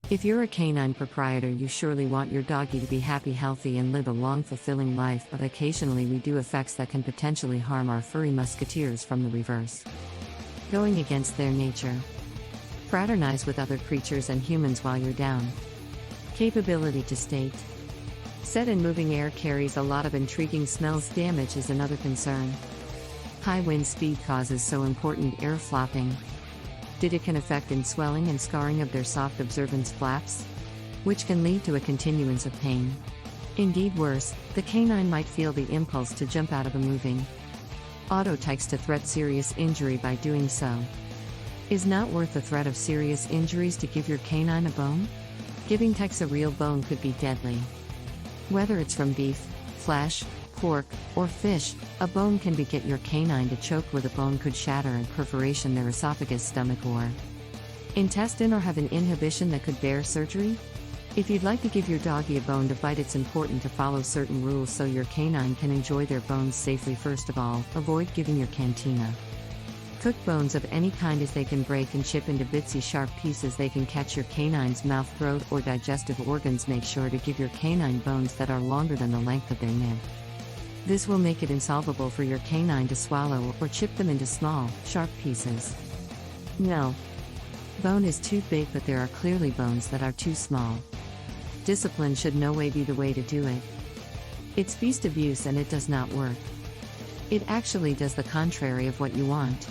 If you're a canine proprietor, you surely want your doggy to be happy, healthy, and live a long, fulfilling life, but occasionally we do effects that can potentially harm our furry musketeers from the reverse. Going against their nature. Fraternize with other creatures and humans while you're down. Capability to state. Set in moving air carries a lot of intriguing smells. Damage is another concern. High wind speed causes so important air flopping. It can affect in swelling and scarring of their soft observance flaps, which can lead to a continuance of pain. Indeed worse, the canine might feel the impulse to jump out of a moving auto tikes to threat serious injury by doing so. Is not worth the threat of serious injuries to give your canine a bone? Giving tikes a real bone could be deadly. Whether it's from beef, flesh, pork, or fish, a bone can get your canine to choke, where the bone could shatter and perforation their esophagus, stomach, or intestine, or have an inhibition that could bear surgery. If you'd like to give your doggy a bone to bite, it's important to follow certain rules so your canine can enjoy their bones safely. First of all, avoid giving your cantina cooked bones of any kind, as they can break and chip into bitsy sharp pieces. They can catch your canine's mouth, throat, or digestive organs. Make sure to give your canine bones that are longer than the length of their nib. This will make it insolvable for your canine to swallow or chip them into small, sharp pieces. No bone is too big, but there are clearly bones that are too small. Discipline should no way be the way to do it. It's beast abuse and it does not work. It actually does the contrary of what you want.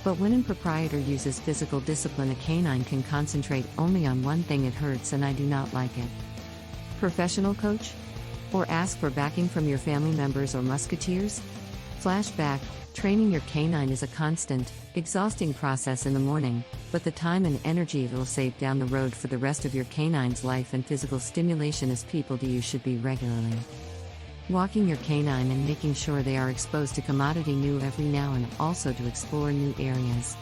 But when a proprietor uses physical discipline, a canine can concentrate only on one thing. It hurts and I do not like it. Professional coach? Or ask for backing from your family members or musketeers? Flashback: training your canine is a constant, exhausting process in the morning, but the time and energy it will save down the road for the rest of your canine's life. And physical stimulation as people do, you should be regularly walking your canine and making sure they are exposed to commodity new every now and also to explore new areas.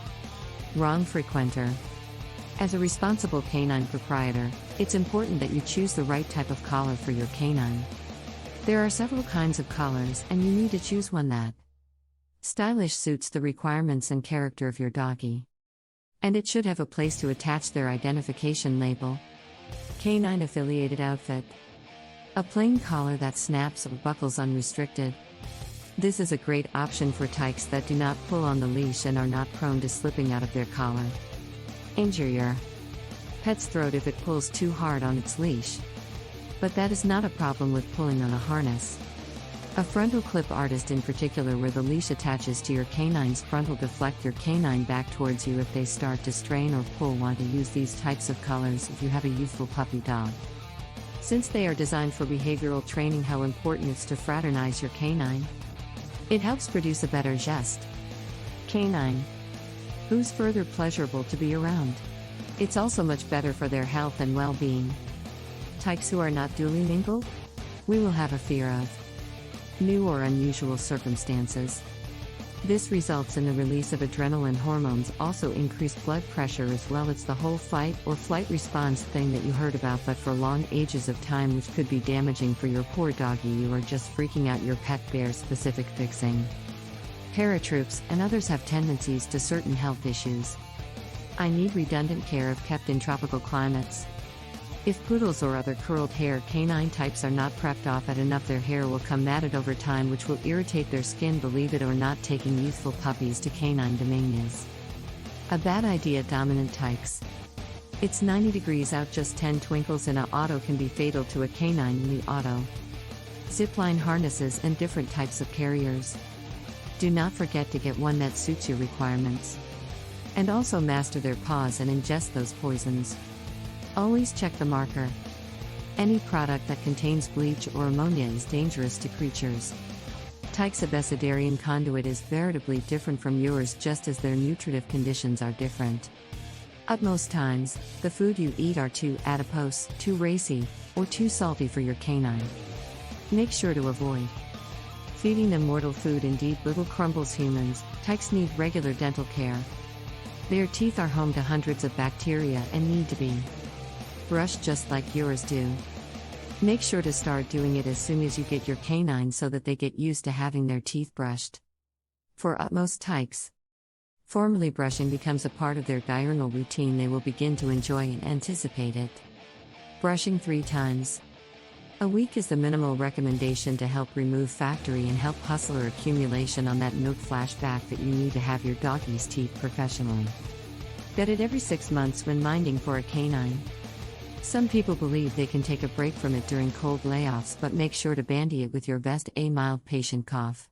Wrong frequenter. As a responsible canine proprietor, it's important that you choose the right type of collar for your canine. There are several kinds of collars, and you need to choose one that stylish suits the requirements and character of your doggy. And it should have a place to attach their identification label. Canine affiliated outfit. A plain collar that snaps or buckles unrestricted. This is a great option for tykes that do not pull on the leash and are not prone to slipping out of their collar. Injure your pet's throat if it pulls too hard on its leash. But that is not a problem with pulling on a harness. A frontal clip artist in particular, where the leash attaches to your canine's frontal, deflect your canine back towards you if they start to strain or pull. Want to use these types of collars if you have a youthful puppy dog. Since they are designed for behavioral training, how important it's to fraternize your canine. It helps produce a better zest canine, who's further pleasurable to be around. It's also much better for their health and well-being. Tykes who are not duly mingled? We will have a fear of new or unusual circumstances. This results in the release of adrenaline hormones, also increased blood pressure as well. It's the whole fight or flight response thing that you heard about, but for long ages of time, which could be damaging for your poor doggy. You are just freaking out. Your pet bears specific fixing. Paratroops and others have tendencies to certain health issues. I need redundant care if kept in tropical climates. If poodles or other curled hair canine types are not prepped off at enough, their hair will come matted over time, which will irritate their skin. Believe it or not, taking youthful puppies to canine domain is a bad idea. Dominant tykes. It's 90 degrees out, just 10 twinkles in an auto can be fatal to a canine in the auto. Zipline harnesses and different types of carriers. Do not forget to get one that suits your requirements. And also master their paws and ingest those poisons. Always check the marker. Any product that contains bleach or ammonia is dangerous to creatures. Tykes' abecedarian conduit is veritably different from yours, just as their nutritive conditions are different. At most times, the food you eat are too adipose, too racy, or too salty for your canine. Make sure to avoid feeding them mortal food. Indeed, little crumbles. Humans, tykes need regular dental care. Their teeth are home to hundreds of bacteria and need to be brushed just like yours do. Make sure to start doing it as soon as you get your canine so that they get used to having their teeth brushed. For utmost tykes, Formally brushing becomes a part of their diurnal routine. They will begin to enjoy and anticipate it. Brushing 3 times a week is the minimal recommendation to help remove factory and help hustler accumulation on that milk flashback that you need to have your doggy's teeth professionally. Get it every 6 months when minding for a canine. Some people believe they can take a break from it during cold layoffs, but make sure to bandy it with your vest. A mild patient cough